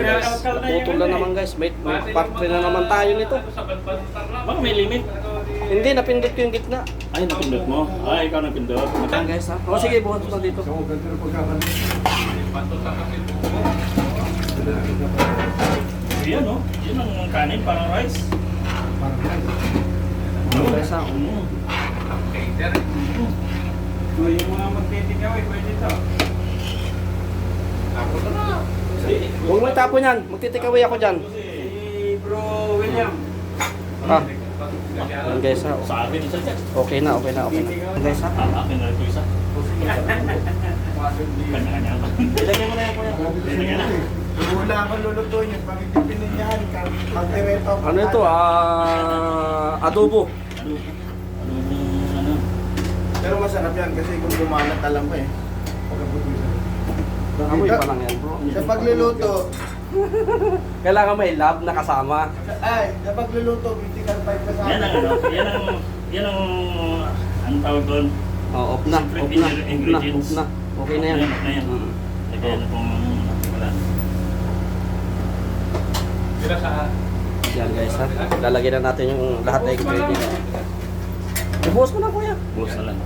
Naputol na naman guys. May part 3 na naman tayo nito. Baka may limit. Hindi, napindot ko yung gitna. Ay, napindot mo? Ay, ikaw napindot. Ayan guys ha. O sige, buhat mo dito. Yan o. Yan ang kanin, parang rice. Ayan guys ha. Yung mga magtitikaw eh, pwede ito. Huwag mo itapon yan. Magtitikaway ako dyan. Si Bro William. Ah. Ayan guys ha. Sa akin isa dyan. Okay na. Ayan guys ha. Akin na ito isa. Kanya-kanya ako. Ilagay mo na yan kuya. Kanya na. Wala akong lulutuin yung pagtitipinin niyan. Pagdireto. Ano ito? Adobo. Ano? Pero masarap yan kasi kung bumanat alam mo eh. Amoy pa lang yan bro. Sa pagluluto, Kailangan may lab na kasama. sa pagluluto, critical 5 ka sa Yan ang ano, yan ang tawag doon. Oh, off na. Ingredients. Okay na yan. Na yan. Lagyan na pong wala. Yan guys ha. Lalagyan na natin yung lahat ng ingredients. Ibuhos mo na kuya. Buhos na lang.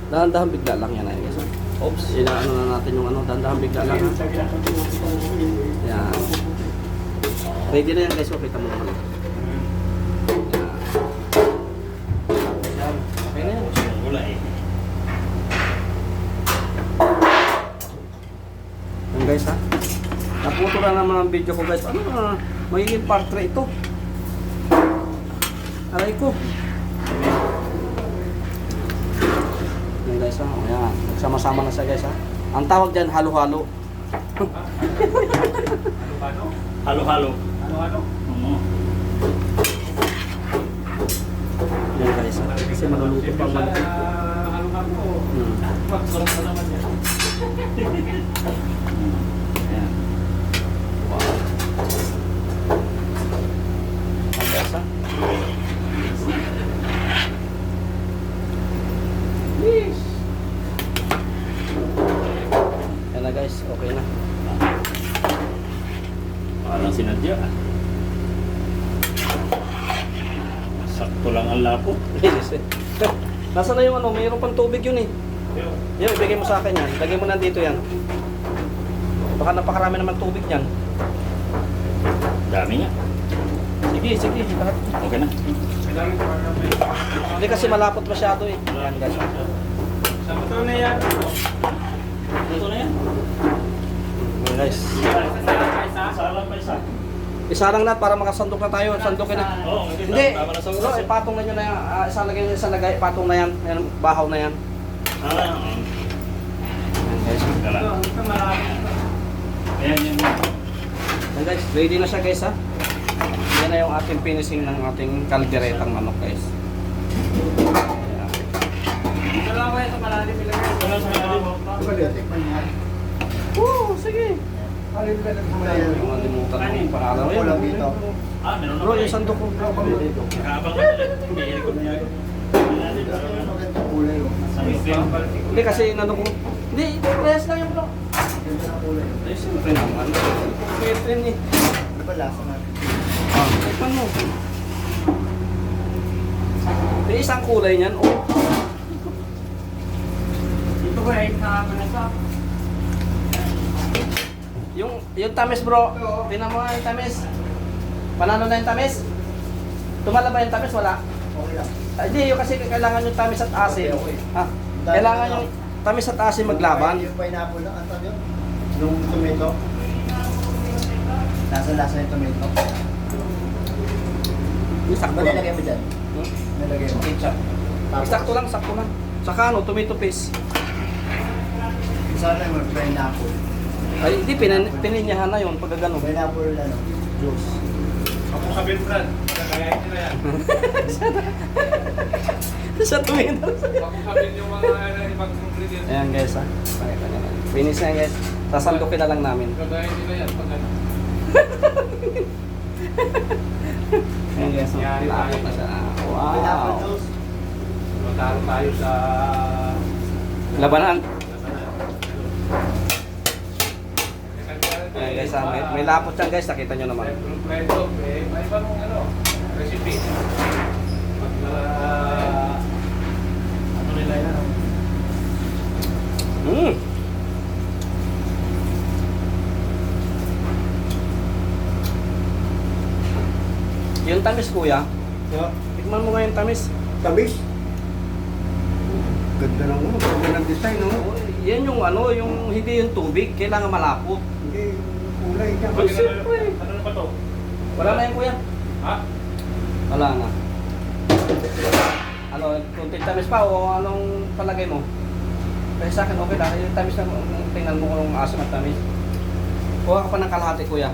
Dahan-dahan bigla lang yan guys. Oops. Inaano na natin yung ano. Dahan-dahan bigla lang ha. Yan. Ready na yan guys. Kita mo naman. Yan. Okay na yan. Wala eh. Yan guys ha. Naputo na naman ang video ko guys. Ano na? Magiging part 3 ito. Aray ko. Yan guys ha. Ayan. Nagsama-sama na siya guys ha. Ang tawag dyan halo-halo. Halo-halo. Yan guys ha. Kasi maluluto pang maluluto. Sarap na naman yan. Ayan. Wow. Ang guys ha. Yes. Yan na guys. Okay na. Parang sinadya. Sakto lang ang lapo. Nasaan na yung ano? Mayroon pang tubig yun eh. Yan, ibigay mo sa akin yan. Lagay mo na dito yan. Baka napakarami naman tubig yan. Dami nga. Sige. Lahat. Okay na. Hindi kasi malapot masyado eh. Yan guys. Ito na yan. Ito na yan. Yan guys. Salang pa isa. Isa lang lahat para makasandok na tayo. Sandokin na. Oo, Hindi. tama na sa Bro, ipatong na nyo na yan. Isa lagay nyo, isa lagay. Ipatong na yan. Yan, bahaw na yan. Yan guys. Ayan yan. Yan guys. Ready na siya guys ha. Yan na yung ating finishing ng ating kalderetang manok guys. Ayan. Ito lang kaya sa malalim ilagay. Ito lang sa malalim. tikman niya. Woo! Sige! Alin ka nagmulayan? Yung malimutan ko yung pangalan mo Kulang yun. dito. Ah, meron na Bro, pala yung sandok ko. Habang hindi ikot niya. Magandang kulay oh. Hindi kasi inano ko. Hindi, press lang yung bro. Maganda ng kulay. Ay, siyempre naman. Pwede eh. Ano ba lasa natin? Tikman mo. May isang kulay niyan. Oh. Ito ko ay nakakalasa. Yung tamis bro. Tingnan mo nga yung tamis. Panalo na yung tamis? Tumala ba yung tamis? Wala. Okay lang. Hindi, yung kasi kailangan yung tamis at asin. Okay. Ha? Kailangan yung tamis at asin maglaban. Yung pineapple na, ano yun? Yung tomato. Lasa-lasa yung tomato. Sakto Ano lang. nilagay mo dyan? Nilagay mo? Ketchup. Sakto lang, sakto lang. Saka ano, tomato paste. Sana yung pineapple. Ay, hindi, pininyahan na yun pag gano'n. Pineapple ano? Juice. Ako sabihin, Brad. Kaya nila yan. Sa tomato. Ako sabihin yung mga ibang ingredients. Ayan guys ha. Finish na yan guys. Sasandukin na lang namin. Kagaya nila yan. Pag ano. Ayan guys. Lakot na siya. Pineapple Wow. juice. Matalo tayo sa... Labanan. Ayan guys, may lapot yan guys, nakita nyo naman. Kompleto, may ibang recipe. Ano nila yan? Mm. Yung tamis kuya, Yeah. tikman mo nga yung tamis. Tamis. Ganda ng ano, ganda ng design, no? Yan yung ano, yung hindi yung tubig, kailangan malapot. Hindi, yung kulay niya. Ay, siyempre. Ano na ba to? Wala na yan kuya. Ha? Wala na. Ano, kunting tamis pa o anong palagay mo? Kaya sa akin okay lang, yung tamis na tingnan mo kung asim at tamis. Kuha ka pa ng kalahati kuya.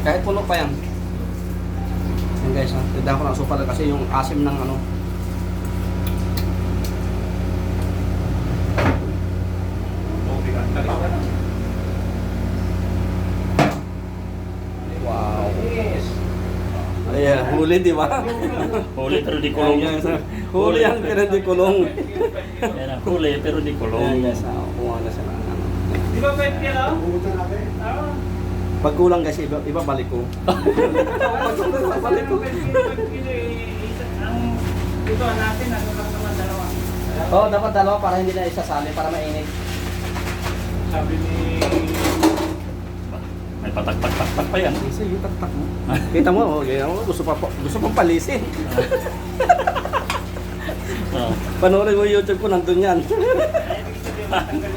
Kahit puno pa yan. Yan guys, ha? Tindahan ko ng supal kasi yung asim ng ano. Okay ka. Talis ka na. Wow. Yes. Ayan, huli di ba? Huli pero di kulong. Ayan, guys, ha? Huli yan pero di kulong. Yan ang huli pero di Ayan kulong. guys, ha? Kuha na sila ng ano. Di ba pwede yan ah? Pumunta natin. Ah. Pag kulang guys, iba balik ko. Balik ko. Ang ito natin, ano lang naman dalawa. Oo, dapat dalawa para hindi na isasali, para mainit. Sabi ni... May patak-tak-tak pa yan. Isa yung taktak mo. Kita mo, gusto pang palisin. Oh. Panoorin mo yung YouTube ko, nandun yan.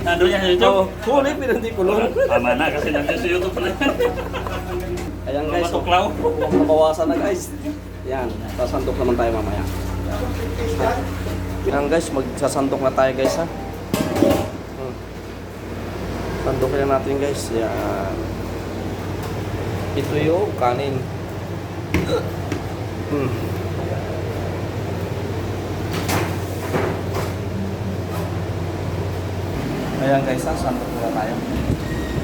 Nandun yan sa YouTube. Oo, huli pero hindi kulong. Tama na kasi nandun sa YouTube pala yan. Ayan guys, so, Matuklaw. huwag mabawasan na guys. Yan, sasandok naman tayo mamaya. Yan guys, magsasandok na tayo guys ha. Sandokin na natin guys. Yan. Ito yung kanin. Ayan guys, sandok na tayo.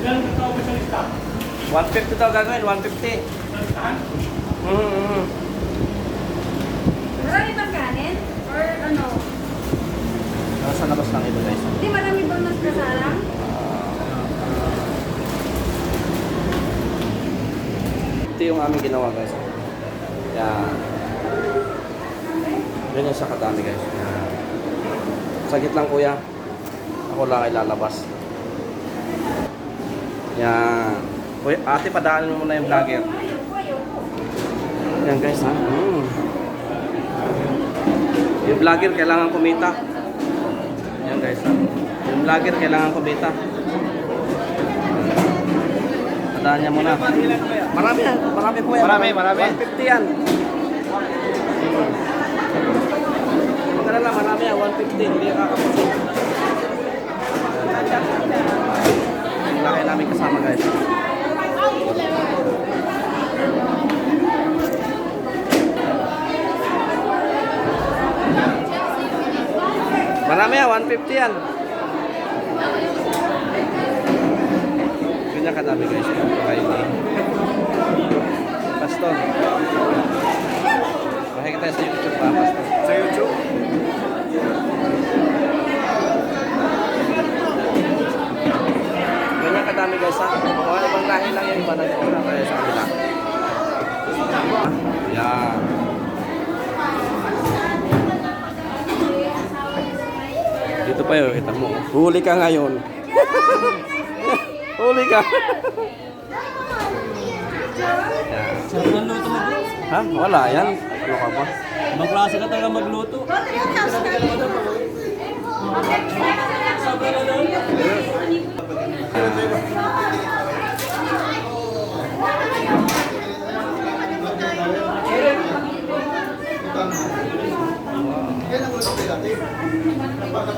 Ilan ka tao ba sa lista? 150 daw gagawin, 150. Sa listahan? Marami bang kanin? Or ano? Nasa labas lang ito guys. Hindi marami bang mas kasalang? Ito yung aming ginawa guys. Yan. Ganyan siya kadami guys. Yan. Sagit lang kuya. Ako lang ay lalabas. Yan. Kuya, ate padaanin mo muna yung vlogger. Yan guys ha. Yung vlogger kailangan kumita. Yan guys ha. Yung vlogger kailangan kumita. Padaan niya muna. Marami yan. Marami po yan. Marami. 150 yan. Magkala lang, marami yan. 150. Hindi kakapusin. Ang laki namin kasama guys. Marami yan. 150 yan. Ganyan kadami guys. Kaini. Pastor. Makikita tayo sa YouTube pa, Pastor. Sa YouTube? Ganyan kadami guys ha. Mga ibang lahi lang yung iba nagpura tayo sa kanila. Yan. Dito pa yun, kita mo. Huli ka ngayon. Huli ka. Yan. Ha? Wala yan. Ano ka ba? Magklase ka talaga magluto.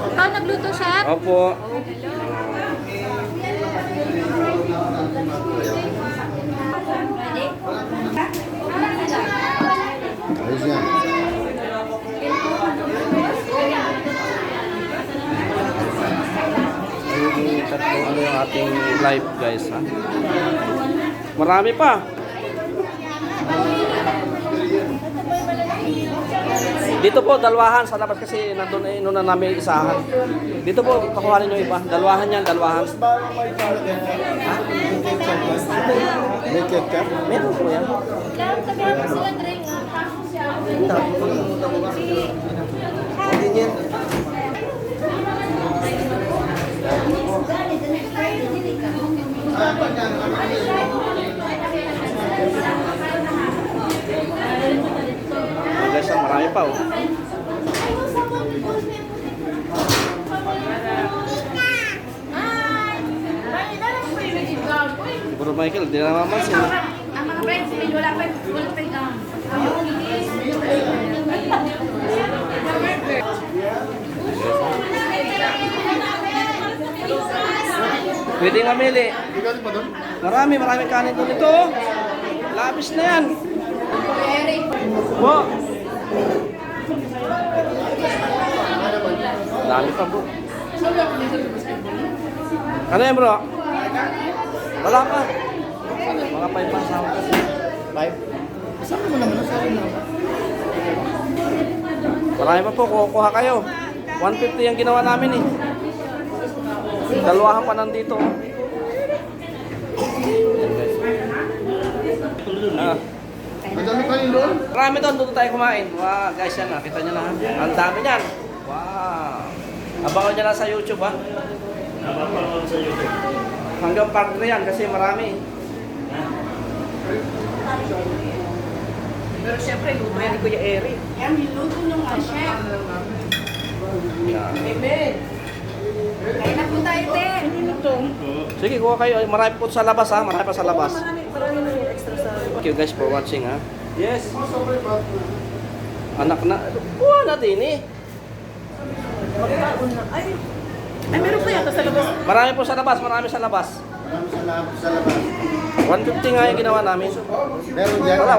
Ikaw nagluto, chef? Opo. Ayos yan. Yung tatlo, ano yung ating live guys ha. Marami pa. Dito po, dalawahan sa labas kasi nandun eh, inuna namin isahan. Dito po, pakuhanin yung iba. Dalawahan yan, dalawahan. Bago may palagay ka. May ketchup? Meron po yan. Kailangan tabihan mo sila drink. Guys, marami pa oh. Bro Michael, di na mamansin. Ang mga friends, may wala pa yung pay down. Pwede nga mili. Marami kanin doon ito. Oh. Labis na yan. Po. Dami pa bro. Ano yan bro? Wala pa. Mga 5 pa sa akin. 5? Sabi mo naman, sabi mo. Marami pa po, kukuha kayo. 150 yung ginawa namin eh. Dalawahan pa nandito. Ah. Madami kayo doon? Marami doon tayo kumain. Wow, guys yan, nakita nyo na. Ang dami niyan. Wow. Abangan nyo na sa YouTube ha. Napapanood sa YouTube. Hanggang part 3 yan kasi marami. Pero siyempre, luto yan ni Kuya Eric. Yan, niluto nung chef. Amen. Kaya na po tayo, te. Sige, kuha kayo. Marami po sa labas ha. Marami pa sa labas. Marami na yung extra sa... Thank you guys for watching ha. Yes. Anak na. Kuha natin eh. Magkaon na. Ay, meron pa yata sa labas. Marami po sa labas. Marami sa labas. Marami sa labas. 150 nga yung ginawa namin. Meron dyan? Wala.